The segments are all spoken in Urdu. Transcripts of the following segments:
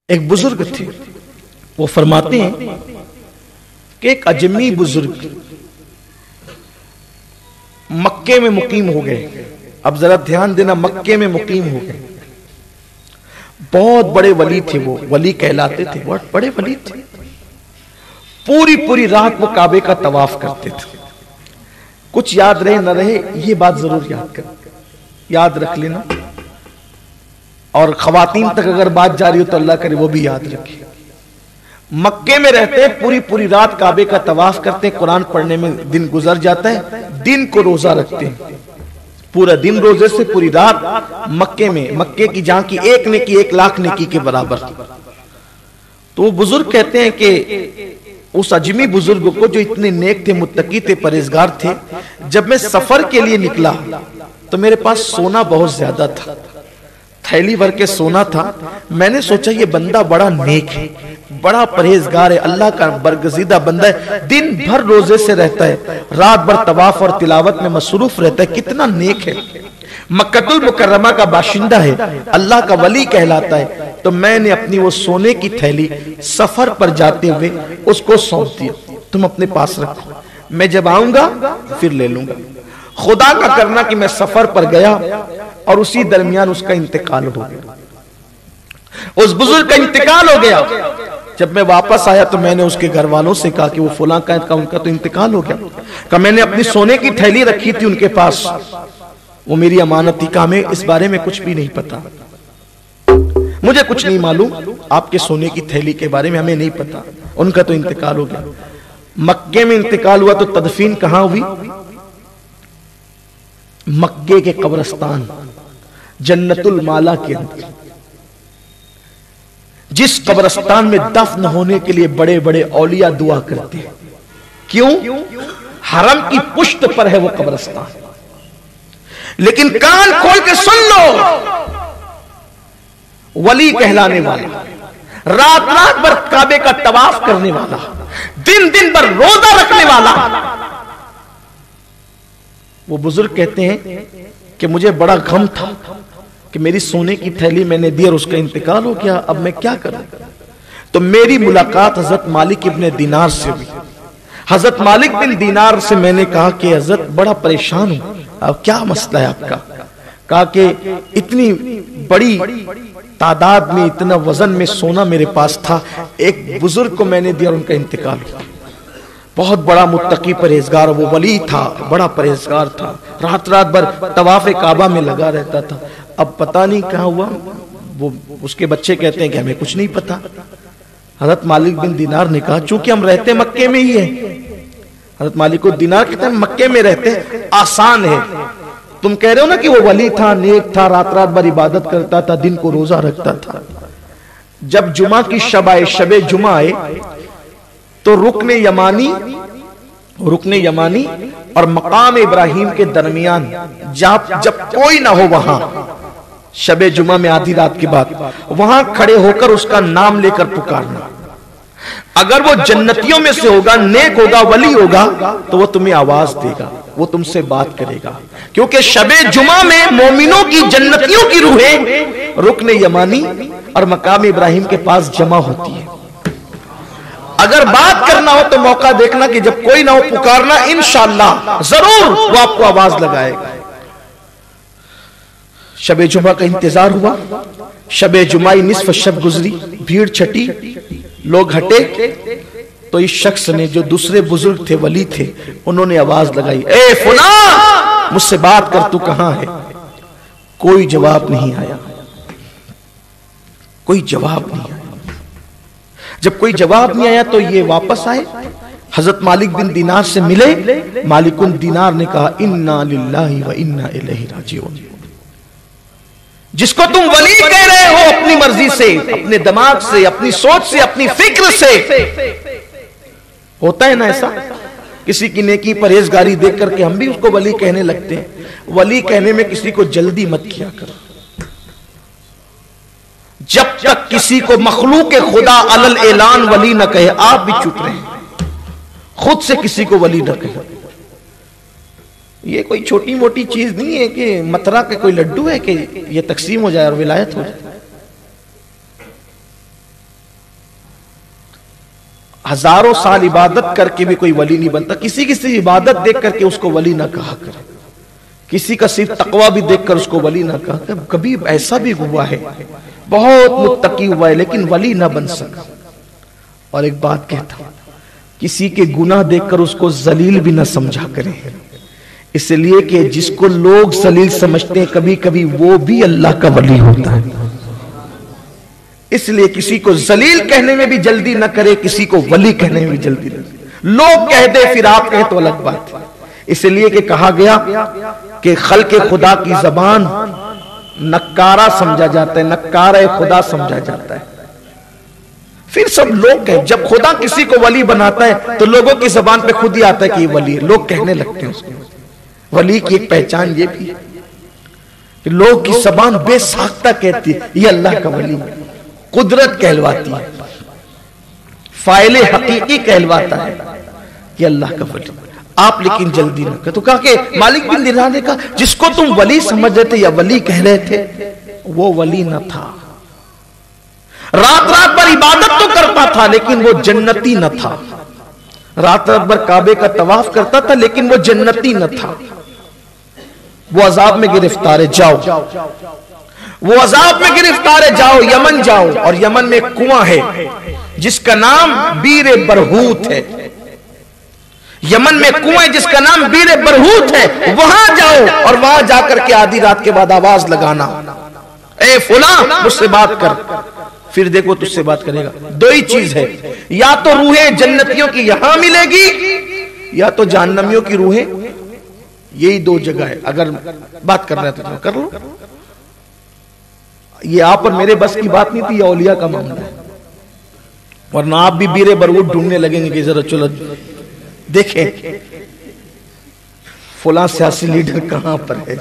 ایک بزرگ تھے، وہ فرماتے ہیں کہ ایک اجمی بزرگ مکے میں مقیم ہو گئے. اب ذرا دھیان دینا، مکے میں مقیم ہو گئے. بہت بڑے ولی تھے، وہ ولی کہلاتے تھے، بہت بڑے ولی تھے. پوری رات وہ کعبے کا طواف کرتے تھے. کچھ یاد رہے نہ رہے یہ بات ضرور یاد رکھ لینا، اور خواتین تک اگر بات جاری ہو تو اللہ کرے وہ بھی یاد رکھے. مکے میں رہتے ہیں، پوری رات کعبے کا طواف کرتے ہیں، قرآن پڑھنے میں دن گزر جاتا ہے. دن کو روزہ رکھتے ہیں، پورا دن روزے سے، پوری رات مکے میں. مکے کی جہاں کی ایک نیکی 1,00,000 نیکی کے برابر. تو وہ بزرگ کہتے ہیں کہ اس اجمی بزرگ کو جو اتنے نیک تھے، متقی تھے، پرہیزگار تھے، جب میں سفر کے لیے نکلا تو میرے پاس سونا بہت زیادہ تھا، تھیلی بھر کے سونا تھا. میں نے سوچا یہ بندہ بڑا نیک ہے، بڑا پرہیزگار ہے، اللہ کا برگزیدہ بندہ ہے، دن بھر روزے سے رہتا ہے، رات بھر طواف اور تلاوت میں مصروف رہتا ہے، کتنا نیک ہے، مکہ المکرمہ کا باشندہ ہے، اللہ کا ولی کہلاتا ہے. تو میں نے اپنی وہ سونے کی تھیلی سفر پر جاتے ہوئے اس کو سونپ دیا، تم اپنے پاس رکھو، میں جب آؤں گا پھر لے لوں گا. خدا کا کرنا کہ میں سفر پر گیا اور اسی درمیان اس کا انتقال ہو گیا. اس بزرگ کا انتقال ہو گیا. جب میں واپس آیا تو میں نے اس کے گھر والوں سے کہا کہ وہ فلاں کا ان کا تو انتقال ہو گیا. کہ میں نے اپنی سونے کی تھیلی رکھی تھی ان کے پاس، وہ میری امانت تھی. کہا ہمیں اس بارے میں کچھ بھی نہیں پتا، مجھے کچھ نہیں معلوم آپ کے سونے کی تھیلی کے بارے میں، ہمیں نہیں پتا، ان کا تو انتقال ہو گیا. مکے میں انتقال ہوا تو تدفین کہاں ہوئی؟ مکے کے قبرستان جنت المالا کے اندر. جس قبرستان میں دفن ہونے کے لیے بڑے بڑے اولیاء دعا کرتے ہیں. کیوں؟ حرم کی پشت پر ہے وہ قبرستان. لیکن کان کھول کے سن لو، ولی کہلانے والا، رات بھر کعبے کا طواف کرنے والا، دن بھر روزہ رکھنے والا، وہ بزرگ کہتے ہیں کہ مجھے بڑا غم تھا کہ میری سونے کی تھیلی میں نے دی اور اس کا انتقال ہو گیا، اب میں کیا کروں؟ تو میری ملاقات حضرت مالک ابن دینار سے ہوئی. حضرت مالک بن دینار سے میں نے کہا کہ حضرت بڑا پریشان ہوں، اب کیا مسئلہ ہے آپ کا؟ کہا کہ اتنی بڑی تعداد میں، اتنا وزن میں سونا میرے پاس تھا، ایک بزرگ کو میں نے دیا اور ان کا انتقال ہوا. بہت بڑا متقی پرہیزگار، وہ ولی تھا، بڑا پرہیزگار تھا، رات بھر طواف کعبہ میں لگا رہتا تھا. اب پتہ نہیں کہاں ہوا. وہ اس کے بچے کہتے ہیں کہ ہمیں کچھ نہیں پتا. حضرت مالک بن دینار نے کہا چونکہ ہم رہتے مکے میں ہی ہیں. حضرت مالک بن دینار کہتے ہیں مکے میں رہتے آسان ہے. تم کہہ رہے ہو نا کہ وہ ولی تھا، نیک تھا، رات بھر عبادت کرتا تھا، دن کو روزہ رکھتا تھا. جب جمعہ کی شب جمعہ آئے تو رکن یمانی اور مقام ابراہیم کے درمیان جب کوئی نہ ہو، وہاں شب جمعہ میں آدھی رات کے بعد وہاں کھڑے ہو کر اس کا نام لے کر پکارنا. اگر وہ جنتیوں میں سے ہوگا، نیک ہوگا، ولی ہوگا تو وہ تمہیں آواز دے گا، وہ تم سے بات کرے گا. کیونکہ شب جمعہ میں مومنوں کی، جنتیوں کی روحیں رکن یمانی اور مقام ابراہیم کے پاس جمع ہوتی ہے. اگر بات کرنا ہو تو موقع دیکھنا کہ جب کوئی نہ ہو پکارنا، انشاءاللہ ضرور وہ آپ کو آواز لگائے گا. شب جمعہ کا انتظار ہوا. شب جمعہ نصف شب گزری، بھیڑ چھٹی، لوگ ہٹے تو اس شخص نے، جو دوسرے بزرگ تھے، ولی تھے، انہوں نے آواز لگائی، اے فلاں مجھ سے بات کر، تو کہاں ہے؟ کوئی جواب نہیں آیا. کوئی جواب نہیں آیا. جب کوئی جواب نہیں آیا تو یہ واپس آئے، حضرت مالک بن دینار سے ملے. مالک بن دینار نے کہا انا للہ و انا الیہ راجعون. جس کو تم ولی کہہ رہے ہو اپنی مرضی سے، اپنے دماغ سے، اپنی سوچ سے، اپنی فکر سے، ہوتا ہے نا ایسا، کسی کی نیکی پرہیزگاری دیکھ کر کے ہم بھی اس کو ولی کہنے لگتے ہیں. ولی کہنے میں کسی کو جلدی مت کیا کرو. جب تک کسی کو مخلوق خدا علل اعلان ولی نہ کہے، آپ بھی چپ رہیں، خود سے کسی کو ولی نہ کہے. یہ کوئی چھوٹی موٹی چیز نہیں ہے کہ مترا کے کوئی لڈو ہے کہ یہ تقسیم ہو جائے اور ولایت ہو جائے. ہزاروں سال عبادت کر کے بھی کوئی ولی نہیں بنتا. کسی کی صرف عبادت دیکھ کر کے اس کو ولی نہ کہا کرے, کسی کا صرف تقوی بھی دیکھ کر اس کو ولی نہ کہا کرے. کبھی ایسا بھی ہوا ہے بہت متقی ہوا ہے لیکن ولی نہ بن سکا. اور ایک بات کہتا ہوں, کسی کے گناہ دیکھ کر اس کو ذلیل بھی نہ سمجھا کرے, اس لیے کہ جس کو لوگ ذلیل سمجھتے ہیں کبھی کبھی وہ بھی اللہ کا ولی ہوتا ہے. اس لیے کسی کو ذلیل کہنے میں بھی جلدی نہ کرے, کسی کو ولی کہنے میں بھی جلدی نہ کرے. لوگ کہہ دے پھر آپ کہے تو الگ بات ہے. اس لیے کہ کہا گیا کہ خلق خدا کی زبان نکارہ سمجھا جاتا ہے, نکارہ خدا سمجھا جاتا ہے. پھر سب لوگ کہیں, جب خدا کسی کو ولی بناتا ہے تو لوگوں کی زبان پہ خود ہی آتا ہے کہ یہ ولی ہے, لوگ کہنے لگتے ہیں اس کو. ولی کی ایک پہچان یہ بھی ہے کہ لوگ کی زبان بے ساختہ کہتی ہے یہ اللہ کا ولی ہے, قدرت کہلواتی ہے, فاعل حقیقی کہلواتا ہے یہ اللہ کا ولی. آپ لیکن جلدی نہ کریں. تو کہا کہ مالک بن دینار نے کہا جس کو تم ولی سمجھ رہے تھے یا ولی کہہ رہے تھے وہ ولی نہ تھا. رات رات بھر عبادت تو کرتا تھا لیکن وہ جنتی نہ تھا. رات رات بھر کعبے کا طواف کرتا تھا لیکن وہ جنتی نہ تھا. وہ عذاب میں گرفتار ہے, جاؤ. وہ عذاب میں گرفتار ہے, جاؤ یمن جاؤ. اور یمن میں ایک کنواں ہے جس کا نام بیر برہوت ہے. یمن میں کنواں ہے جس کا نام بیر برہوت ہے, وہاں جاؤ اور وہاں جا کر کے آدھی رات کے بعد آواز لگانا, اے فلاں مجھ سے بات کر. پھر دیکھو تجھ سے بات کرے گا. دو ہی چیز ہے, یا تو روحیں جنتیوں کی یہاں ملے گی یا تو جہنمیوں کی روحیں. یہی دو جگہ ہے. اگر بات کرنا ہے تو کر لو. یہ آپ اور میرے بس کی بات نہیں تھی, یہ اولیاء کا معاملہ ہے. ورنہ آپ بھی بیر برہوت ڈھونڈنے لگیں گے کہ ذرا چلو دیکھیں فلاں سیاسی لیڈر کہاں پر ہے.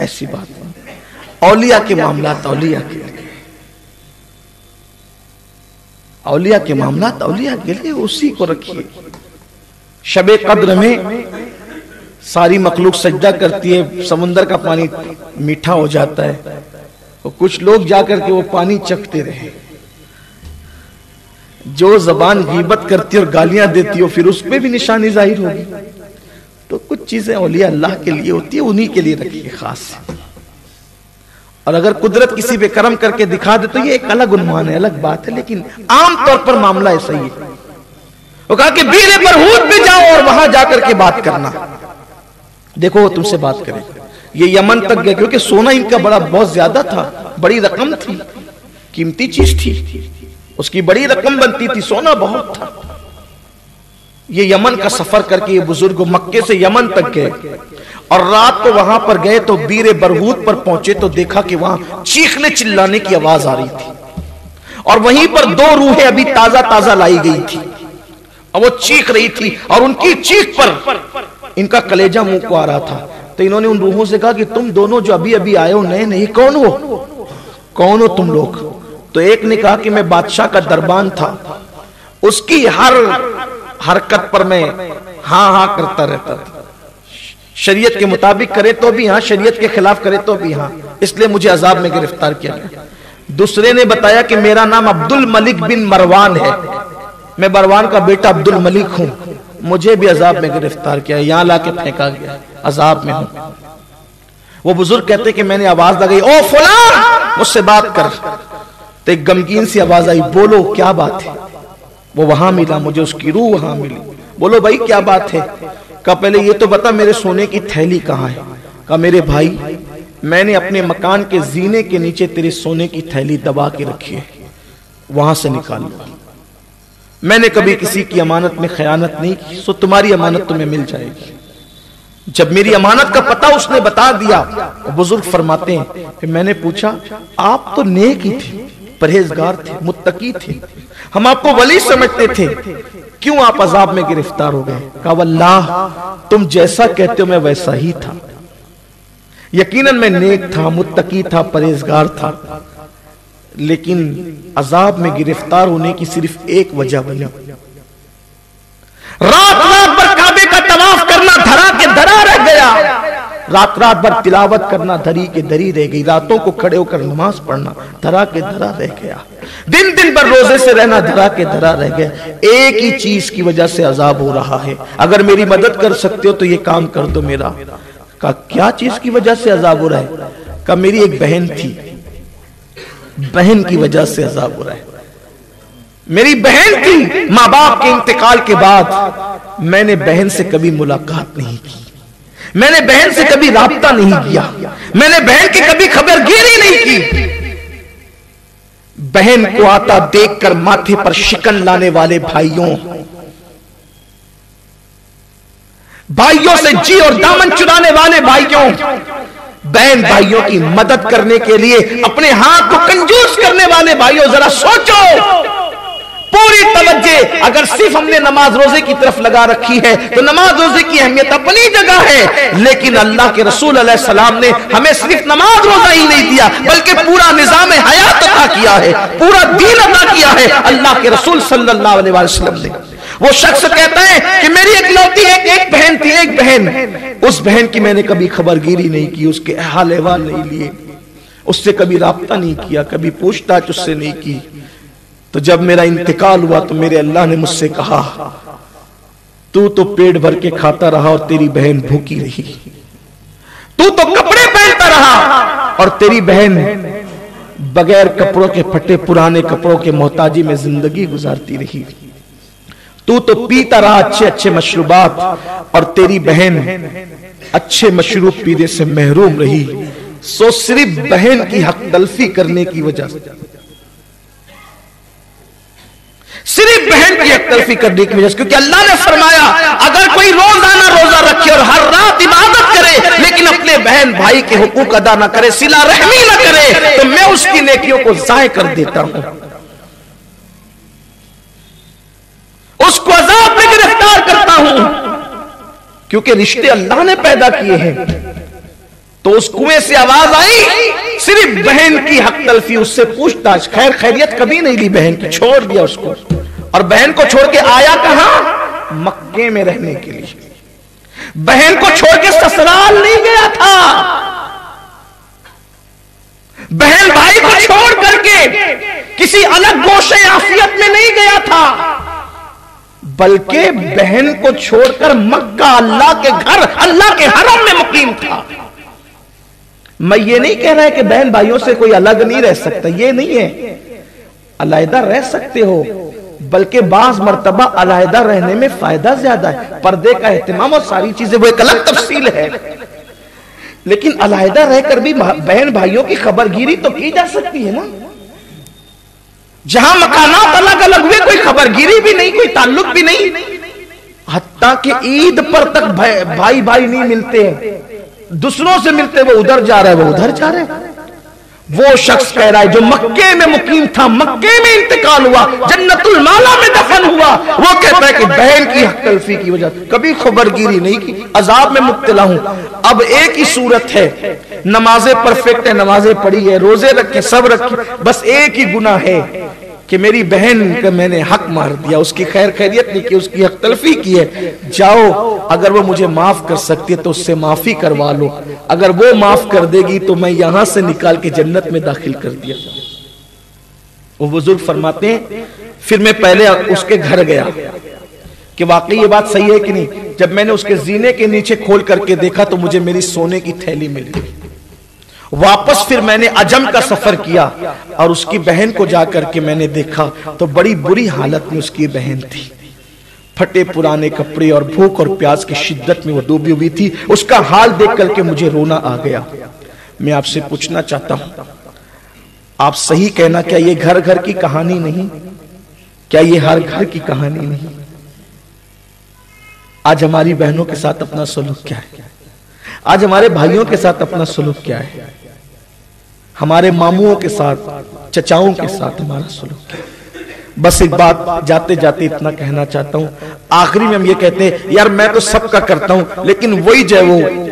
ایسی بات نہیں. اولیاء کے معاملات اولیاء کے لیے, اولیاء کے معاملات اولیاء کے لیے, اسی کو رکھیے. شب قدر میں ساری مخلوق سجدہ کرتی ہے, سمندر کا پانی میٹھا ہو جاتا ہے, تو کچھ لوگ جا کر کے وہ پانی چکھتے رہے. جو زبان غیبت کرتی اور گالیاں دیتی ہو پھر اس پہ بھی نشانی ظاہر ہوگی. تو کچھ چیزیں اولیاء اللہ کے لیے ہوتی ہے, انہی کے لیے رکھیے خاص. اور اگر قدرت کسی پہ کرم کر کے دکھا دے تو یہ ایک الگ عنوان ہے, الگ بات ہے, لیکن عام طور پر معاملہ ایسا ہی ہے. وہ کہا کہ بیر برہوت بھی جاؤ اور وہاں جا کر کے بات کرنا. دیکھو وہ تم سے بات کرے. یہ یمن تک گئے کیونکہ سونا ان کا بہت زیادہ تھا, بڑی رقم تھی, قیمتی چیز تھی, اس کی بڑی رقم بنتی تھی, سونا بہت تھا. یہ یمن کا سفر کر کے یہ بزرگ مکے سے یمن تک گئے اور رات کو وہاں پر گئے تو بیر برہوت پر پہنچے تو دیکھا کہ وہاں چیخنے چلانے کی آواز آ رہی تھی, اور وہیں پر دو روحیں ابھی تازہ تازہ لائی گئی تھی اور وہ چیخ رہی تھی, اور ان کی چیخ پر ان کا کلیجہ منہ کو آ رہا تھا. تو انہوں نے ان روحوں سے کہا کہ تم دونوں جو ابھی ابھی آئے ہو نئے نئے, کون ہو تم لوگ؟ تو ایک نے کہا کہ میں بادشاہ کا دربان تھا, اس کی ہر حرکت پر میں ہاں ہاں کرتا رہتا تھا, شریعت کے مطابق کرے تو بھی ہاں, شریعت کے خلاف کرے تو بھی ہاں, اس لیے مجھے عذاب میں گرفتار کیا گیا. دوسرے نے بتایا کہ میرا نام عبد الملک بن مروان ہے, میں مروان کا بیٹا عبد الملک ہوں, مجھے بھی عذاب میں گرفتار کیا, یہاں لا کے پھینکا گیا, عذاب میں ہوں. وہ بزرگ کہتے کہ میں نے آواز لگائی, او فلاں مجھ سے بات کر. تو ایک غمگین سی آواز آئی, بولو کیا بات ہے؟ وہ وہاں ملا, مجھے اس کی روح وہاں ملی. بولو بھائی کیا بات ہے؟ کہا پہلے یہ تو بتا میرے سونے کی تھیلی کہاں ہے؟ کہا میرے بھائی میں نے اپنے مکان کے زینے کے نیچے تیرے سونے کی تھیلی دبا کے رکھی ہے, وہاں سے نکال لو. میں نے کبھی کسی کی امانت میں خیانت نہیں کی, سو تمہاری امانت تمہیں مل جائے گی. جب میری امانت کا پتہ اس نے بتا دیا, بزرگ فرماتے ہیں کہ میں نے پوچھا آپ تو نیک ہی تھے, پرہیزگار تھے, متقی تھے, ہم آپ کو ولی سمجھتے تھے, کیوں آپ عذاب میں گرفتار ہو گئے؟ کہا واللہ تم جیسا کہتے ہو میں ویسا ہی تھا, یقیناً میں نیک تھا, متقی تھا, پرہیزگار تھا, لیکن عذاب میں گرفتار ہونے کی صرف ایک وجہ بنی, رات رات پر کعبے کا طواف کرنا دھرا کے دھرا رہ گیا, رات رات بھر تلاوت کرنا دھری کے دھری رہ گئی، راتوں کو کھڑے ہو کر نماز پڑھنا دھرا کے دھرا رہ گیا، دن دن بھر روزے سے رہنا دھرا کے دھرا رہ گیا۔ ایک ہی چیز کی وجہ سے عذاب ہو رہا ہے، اگر میری مدد کر سکتے ہو تو یہ کام کر دو میرا۔ کہا کیا چیز کی وجہ سے عذاب ہو رہا ہے؟ کہا میری ایک بہن تھی، بہن کی وجہ سے عذاب ہو رہا ہے۔ میری بہن تھی، ماں باپ کے انتقال کے بعد میں نے بہن سے کبھی ملاقات نہیں کی، میں نے بہن سے کبھی رابطہ نہیں کیا، میں نے بہن کی کبھی خبر گیری نہیں کی۔ بہن کو آتا دیکھ کر ماتھے پر شکن لانے والے بھائیوں سے جی اور دامن چرانے والے بھائیوں، بہن بھائیوں کی مدد کرنے کے لیے اپنے ہاتھ کو کنجوس کرنے والے بھائیوں، ذرا سوچو، پوری توجہ اگر صرف ہم نے نماز روزے کی طرف لگا رکھی ہے تو نماز روزے کی اہمیت اپنی جگہ ہے، لیکن اللہ کے رسول علیہ السلام نے ہمیں صرف نماز روزہ ہی نہیں دیا بلکہ پورا نظام حیات عطا کیا ہے، پورا دین عطا کیا ہے اللہ کے رسول صلی اللہ علیہ وسلم نے۔ وہ شخص کہتا ہے کہ میری اکلوتی ایک بہن تھی، ایک بہن، اس بہن کی میں نے کبھی خبر گیری نہیں کی، اس کے حال احوال نہیں لیے، اس سے کبھی رابطہ نہیں کیا، کبھی پوچھ تاچھ اس سے نہیں کی۔ تو جب میرا انتقال ہوا تو میرے اللہ نے مجھ سے کہا تو پیٹ بھر کے کھاتا رہا اور تیری بہن بھوکی رہی، تو کپڑے پہنتا رہا اور تیری بہن بغیر کپڑوں کے پھٹے پرانے کپڑوں کے محتاجی میں زندگی گزارتی رہی، تو پیتا رہا اچھے اچھے مشروبات اور تیری بہن اچھے مشروب پینے سے محروم رہی۔ سو صرف بہن کی حق تلفی کرنے کی وجہ سے، صرف بہن کی حق تلفی کرنے کی وجہ سے، کیونکہ اللہ نے فرمایا اگر کوئی روزانہ روزہ رکھے اور ہر رات عبادت کرے لیکن اپنے بہن بھائی کے حقوق ادا نہ کرے، صلہ رحمی نہ کرے، تو میں اس کی نیکیوں کو ضائع کر دیتا ہوں، اس کو عذاب میں گرفتار کرتا ہوں، کیونکہ رشتے اللہ نے پیدا کیے ہیں۔ تو اس کنویں سے آواز آئی، صرف بہن کی حق تلفی، اس سے پوچھ تاچھ خیر خیریت کبھی نہیں لی بہن کی، چھوڑ دیا اس کو، اور بہن کو چھوڑ کے آیا کہاں؟ مکے میں رہنے کے لیے۔ بہن کو چھوڑ کے سسرال نہیں گیا تھا، بہن بھائی کو چھوڑ کر کے کسی الگ گوشے عافیت میں نہیں گیا تھا، بلکہ بہن کو چھوڑ کر مکہ اللہ کے گھر، اللہ کے حرم میں مقیم تھا۔ میں یہ نہیں کہہ رہا ہے کہ بہن بھائیوں سے کوئی الگ نہیں رہ سکتا، یہ نہیں ہے، علیحدہ رہ سکتے ہو، بلکہ بعض مرتبہ علیحدہ رہنے میں فائدہ زیادہ ہے، پردے کا اہتمام اور ساری چیزیں وہ ایک الگ تفصیل ہے، لیکن علیحدہ رہ کر بھی بہن بھائیوں کی خبر گیری تو کی جا سکتی ہے نا۔ جہاں مکانات الگ الگ ہوئے کوئی خبر گیری بھی نہیں، کوئی تعلق بھی نہیں، حتیٰ کہ عید پر تک بھائی بھائی نہیں ملتے ہیں، دوسروں سے ملتے، وہ ادھر جا رہا ہے وہ ادھر جا رہا ہے۔ وہ شخص کہہ رہا ہے جو مکے میں مقیم تھا، مکے میں انتقال ہوا، جنت المالا میں دفن ہوا، وہ کہتا ہے کہ بہن کی حق تلفی کی وجہ کبھی خبر گیری نہیں کی، عذاب میں مبتلا ہوں۔ اب ایک ہی صورت ہے، نمازیں پرفیکٹ ہے، نمازیں پڑھی ہے، روزے رکھے، سب رکھے، بس ایک ہی گناہ ہے کہ میری بہن کا میں نے حق مار دیا، اس کی خیر خیریت نہیں کی، اس کی حق تلفی کی ہے۔ جاؤ، اگر وہ مجھے معاف کر سکتی ہے تو اس سے معافی کروا لو، اگر وہ معاف کر دے گی تو میں یہاں سے نکال کے جنت میں داخل کر دیا۔ وہ بزرگ فرماتے ہیں پھر میں پہلے اس کے گھر گیا کہ واقعی یہ بات صحیح ہے کہ نہیں۔ جب میں نے اس کے زینے کے نیچے کھول کر کے دیکھا تو مجھے میری سونے کی تھیلی مل گئی۔ واپس پھر میں نے عجم کا سفر کیا اور اس کی بہن کو جا کر کے میں نے دیکھا تو بڑی بری حالت میں اس کی بہن تھی، پھٹے پرانے کپڑے اور بھوک اور پیاس کی شدت میں وہ ڈوبی ہوئی تھی۔ اس کا حال دیکھ کر کے مجھے رونا آ گیا۔ میں آپ سے پوچھنا چاہتا ہوں، آپ صحیح کہنا، کیا یہ گھر گھر کی کہانی نہیں؟ کیا یہ ہر گھر کی کہانی نہیں؟ آج ہماری بہنوں کے ساتھ اپنا سلوک کیا ہے؟ آج ہمارے بھائیوں کے ساتھ اپنا سلوک کیا ہے؟ ہمارے ماموں کے ساتھ، چچاؤں کے ساتھ ہمارا سلوک کیا ہے؟ بس ایک بات جاتے جاتے اتنا کہنا چاہتا ہوں، آخری میں ہم یہ کہتے ہیں یار میں تو سب کا کرتا ہوں، لیکن وہی جو ہے وہ